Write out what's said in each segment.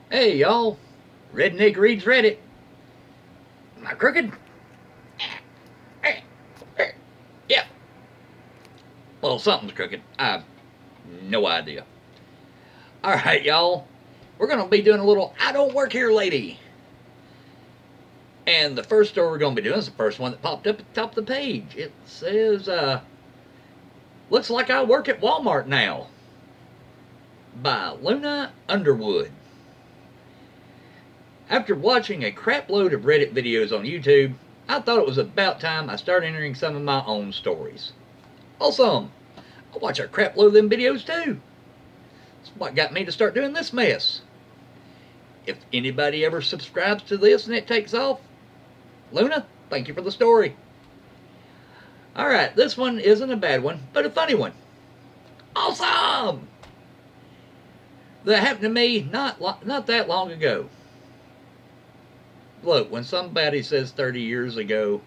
Hey, y'all. Redneck reads Reddit. Am I crooked? Yeah. Well, something's crooked. I've no idea. All right, y'all. We're going to be doing a little I Don't Work Here Lady. And the first story we're going to be doing is the first one that popped up at the top of the page. It says, Looks like I work at Walmart now, by Luna Underwood. After watching a crap load of Reddit videos on YouTube, I thought it was about time I started entering some of my own stories. Wholesome! I watch a crap load of them videos too. That's what got me to start doing this mess. If anybody ever subscribes to this and it takes off, Luna, thank you for the story. Alright, this one isn't a bad one, but a funny one. Awesome! That happened to me not that long ago. Look, when somebody says 30 years ago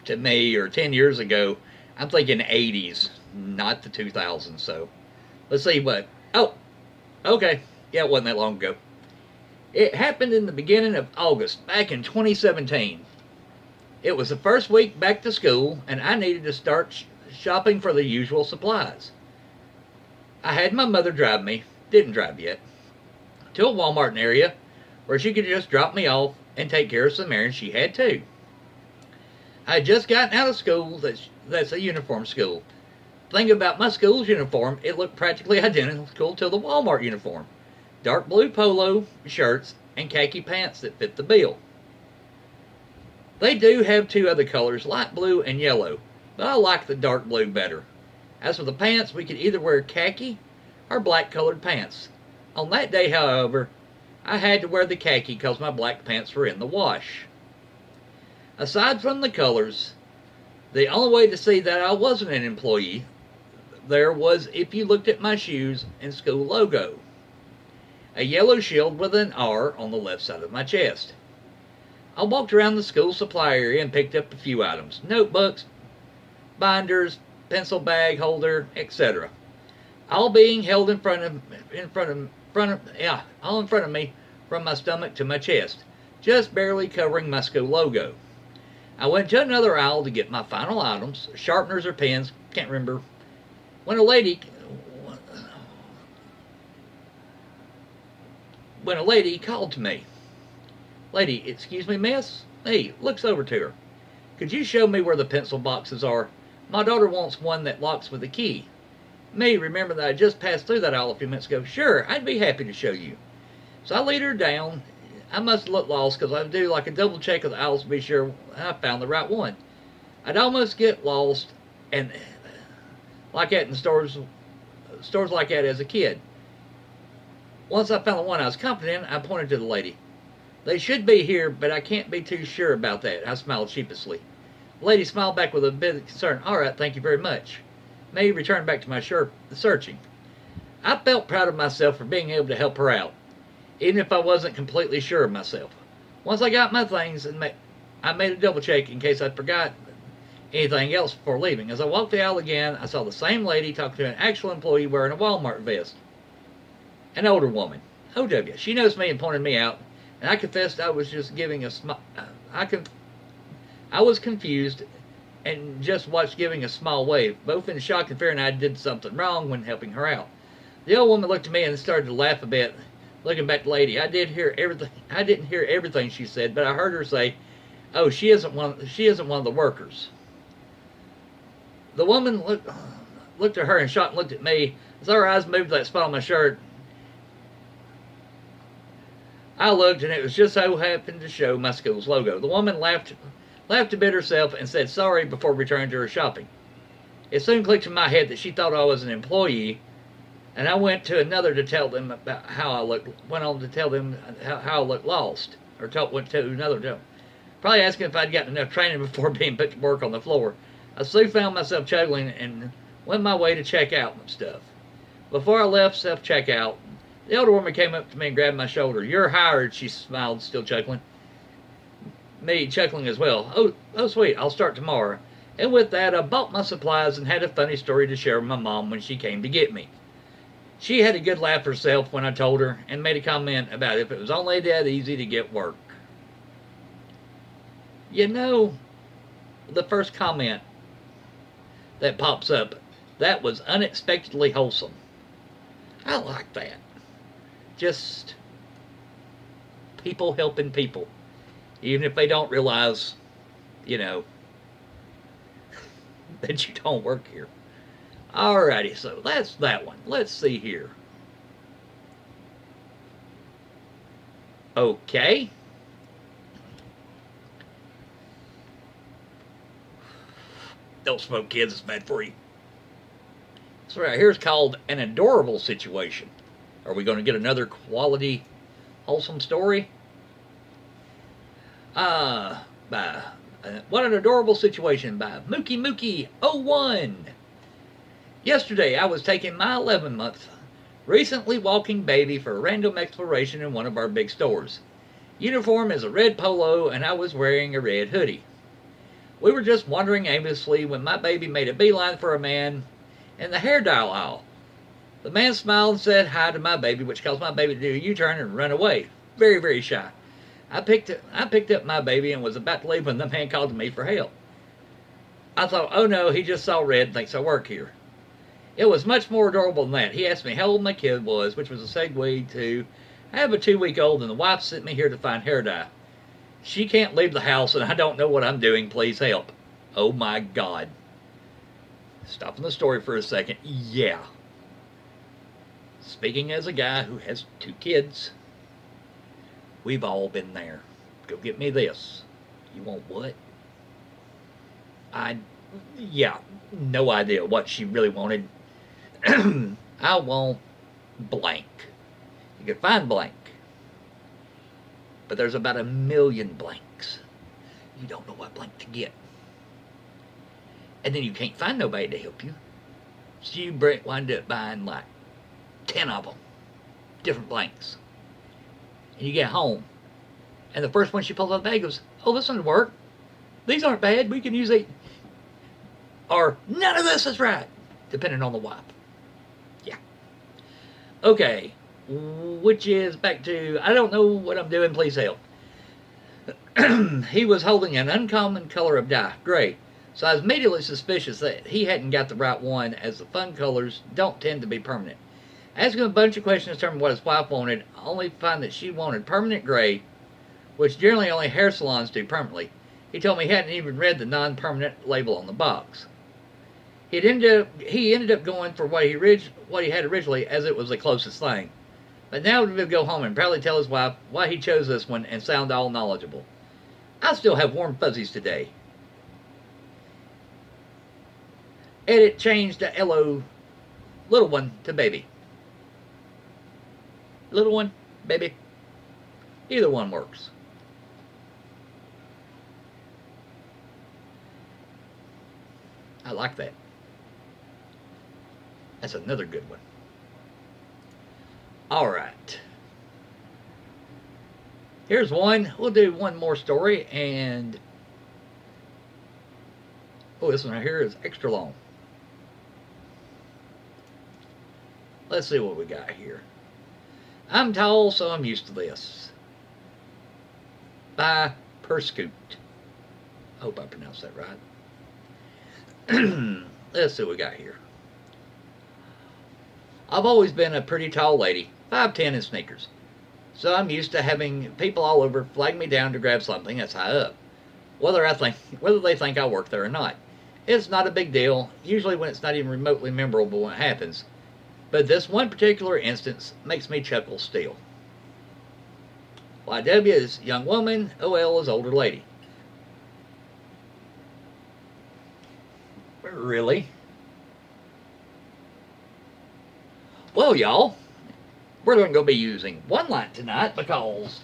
to me or 10 years ago, I'm thinking 80s, not the 2000s. So let's see what. Oh, okay. Yeah, it wasn't that long ago. It happened in the beginning of August, back in 2017. It was the first week back to school, and I needed to start shopping for the usual supplies. I had my mother drive me, didn't drive yet, to a Walmart area where she could just drop me off and take care of some errands she had too. I had just gotten out of school that's a uniform school. Thing about my school's uniform, it looked practically identical to the Walmart uniform. Dark blue polo shirts and khaki pants that fit the bill. They do have two other colors, light blue and yellow, but I like the dark blue better. As for the pants, we could either wear khaki or black colored pants. On that day, however, I had to wear the khaki because my black pants were in the wash. Aside from the colors, the only way to see that I wasn't an employee there was if you looked at my shoes and school logo. A yellow shield with an R on the left side of my chest. I walked around the school supply area and picked up a few items: notebooks, binders, pencil bag holder, etc. All being held in front of me from my stomach to my chest, just barely covering my school logo. I went to another aisle to get my final items, sharpeners or pens, can't remember, when a lady called to me. Lady, excuse me, miss? Hey, looks over to her. Could you show me where the pencil boxes are? My daughter wants one that locks with a key. Me, remember that I just passed through that aisle a few minutes ago. Sure, I'd be happy to show you. So I lead her down. I must have looked lost because I do like a double check of the aisles to be sure I found the right one. I'd almost get lost and like that in stores like that as a kid. Once I found the one I was confident in, I pointed to the lady. They should be here, but I can't be too sure about that. I smiled sheepishly. The lady smiled back with a bit of concern. All right, thank you very much. May returned back to my searching. I felt proud of myself for being able to help her out, even if I wasn't completely sure of myself. Once I got my things, I made a double check in case I forgot anything else before leaving. As I walked the aisle again, I saw the same lady talking to an actual employee wearing a Walmart vest. An older woman. OW. She noticed me and pointed me out, and I confessed I was just giving a smile. I was confused and just watched giving a small wave, both in shock and fear, and I did something wrong when helping her out. The old woman looked at me and started to laugh a bit. Looking back at the lady, I didn't hear everything she said, but I heard her say, "Oh, she isn't one of the workers." The woman looked at her in shock and looked at me. As her eyes moved to that spot on my shirt, I looked, and it was just so happened to show my school's logo. The woman laughed a bit herself and said sorry before returning to her shopping. It soon clicked in my head that she thought I was an employee, and I went to another to tell them about how I looked. Went on to tell them how I looked lost, or went to another to probably asking if I'd gotten enough training before being put to work on the floor. I soon found myself chuckling and went my way to check out and stuff. Before I left self-checkout, the older woman came up to me and grabbed my shoulder. "You're hired," she smiled, still chuckling. Me chuckling as well. Oh, sweet, I'll start tomorrow. And with that, I bought my supplies and had a funny story to share with my mom when she came to get me. She had a good laugh herself when I told her and made a comment about if it was only that easy to get work. You know, the first comment that pops up, that was unexpectedly wholesome. I like that. Just people helping people, even if they don't realize, you know, that you don't work here. Alrighty, so that's that one. Let's see here. Okay. Don't smoke, kids, it's bad for you. So right here's called An Adorable Situation. Are we going to get another quality, wholesome story? By What an Adorable Situation by Mookie Mookie 01. Yesterday I was taking my 11-month, recently walking baby for a random exploration in one of our big stores. Uniform is a red polo and I was wearing a red hoodie. We were just wandering aimlessly when my baby made a beeline for a man in the hair dye aisle. The man smiled and said hi to my baby, which caused my baby to do a U-turn and run away. Very, very shy. I picked up my baby and was about to leave when the man called to me for help. I thought, oh no, he just saw red and thinks I work here. It was much more adorable than that. He asked me how old my kid was, which was a segue to, I have a 2-week-old and the wife sent me here to find hair dye. She can't leave the house and I don't know what I'm doing. Please help. Oh my God. Stopping the story for a second. Yeah. Speaking as a guy who has 2 kids, we've all been there. Go get me this. You want what? No idea what she really wanted. I want blank. You can find blank. But there's about 1 million blanks. You don't know what blank to get. And then you can't find nobody to help you. So you wind up buying like 10 of them. Different blanks. And you get home. And the first one she pulls out of the bag goes, oh, this one'll work. These aren't bad. We can use it. Or, none of this is right. Depending on the wife. Yeah. Okay. Which is back to, I don't know what I'm doing, please help. He was holding an uncommon color of dye, gray, so I was immediately suspicious that he hadn't got the right one, as the fun colors don't tend to be permanent. Asking a bunch of questions to determine what his wife wanted, only to find that she wanted permanent gray, which generally only hair salons do permanently. He told me he hadn't even read the non-permanent label on the box. He ended up going for what he had originally, as it was the closest thing. But now he'll go home and proudly tell his wife why he chose this one and sound all knowledgeable. I still have warm fuzzies today. Edit change the LO little one to baby. Little one, baby. Either one works. I like that. That's another good one. Alright. Here's one. We'll do one more story, and oh, this one right here is extra long. Let's see what we got here. I'm tall, so I'm used to this. By Perscoot. I hope I pronounced that right. Let's see what we got here. I've always been a pretty tall lady, 5'10" in sneakers. So I'm used to having people all over flag me down to grab something that's high up, whether they think I work there or not. It's not a big deal, usually when it's not even remotely memorable when it happens. But this one particular instance makes me chuckle still. YW is young woman, OL is older lady. Really? Well, y'all, we're going to be using one line tonight because,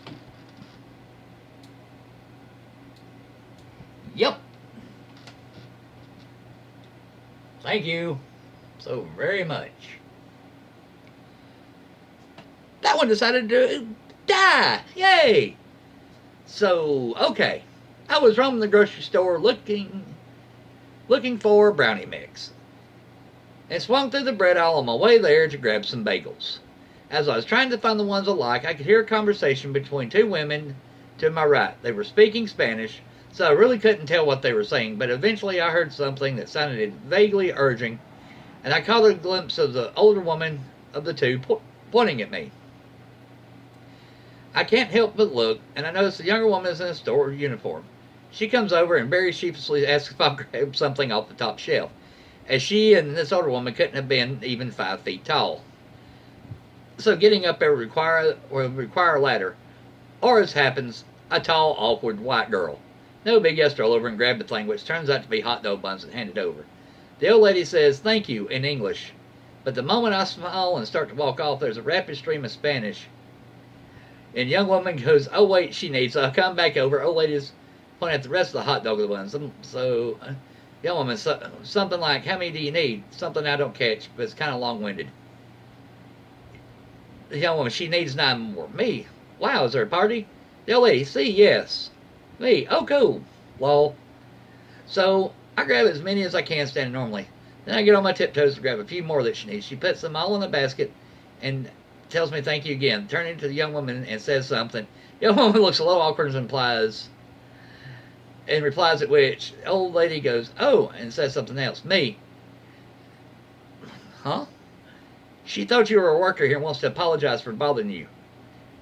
yep. Thank you so very much. That one decided to die. Yay! So, okay. I was roaming the grocery store looking for a brownie mix. and swung through the bread aisle on my way there to grab some bagels. As I was trying to find the ones I like, I could hear a conversation between two women to my right. They were speaking Spanish, so I really couldn't tell what they were saying, but eventually I heard something that sounded vaguely urging, and I caught a glimpse of the older woman of the two pointing at me. I can't help but look, and I notice the younger woman is in a store uniform. She comes over and very sheepishly asks if I'll grab something off the top shelf, as she and this older woman couldn't have been even 5 feet tall. So getting up there would require a ladder, or as happens, a tall, awkward white girl. No big, I stroll over and grab the thing, which turns out to be hot dog buns, and hand it over. The old lady says thank you in English, but the moment I smile and start to walk off, there's a rapid stream of Spanish. And young woman goes, oh wait, she needs. So I come back over. Old lady's pointing at the rest of the hot dog buns. So young woman, something like, how many do you need? Something I don't catch, but it's kind of long-winded. The young woman, she needs 9 more. Me, wow, is there a party? The old lady, see, yes. Me, oh cool. Lol. So I grab as many as I can standing normally. Then I get on my tiptoes to grab a few more that she needs. She puts them all in the basket and tells me thank you again. Turning to the young woman and says something. The young woman looks a little awkward and replies at which the old lady goes, oh, and says something else. Me. Huh? She thought you were a worker here and wants to apologize for bothering you.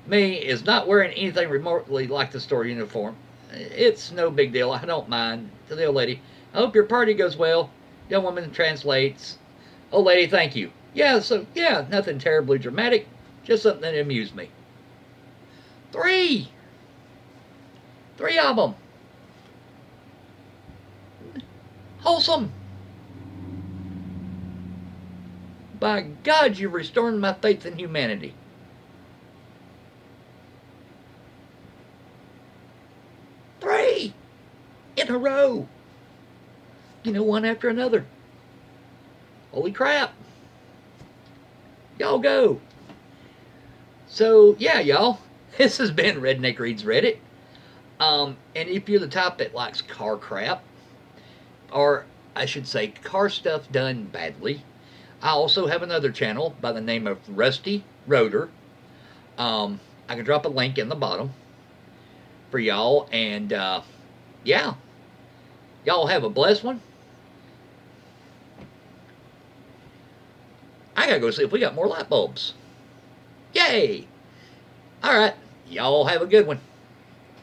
Me is not wearing anything remotely like the store uniform. It's no big deal. I don't mind. To the old lady, I hope your party goes well. Young woman translates. Old lady, thank you. Yeah, nothing terribly dramatic. Just something that amused me. 3! 3 of them. Wholesome. By God, you've restored my faith in humanity. Three in a row. One after another. Holy crap. Y'all go. So, yeah, y'all. This has been Redneck Reads Reddit. And if you're the type that likes car crap, or I should say car stuff done badly, I also have another channel by the name of Rusty Rotor. I can drop a link in the bottom for y'all. And, yeah. Y'all have a blessed one. I gotta go see if we got more light bulbs. Yay! Alright, y'all have a good one.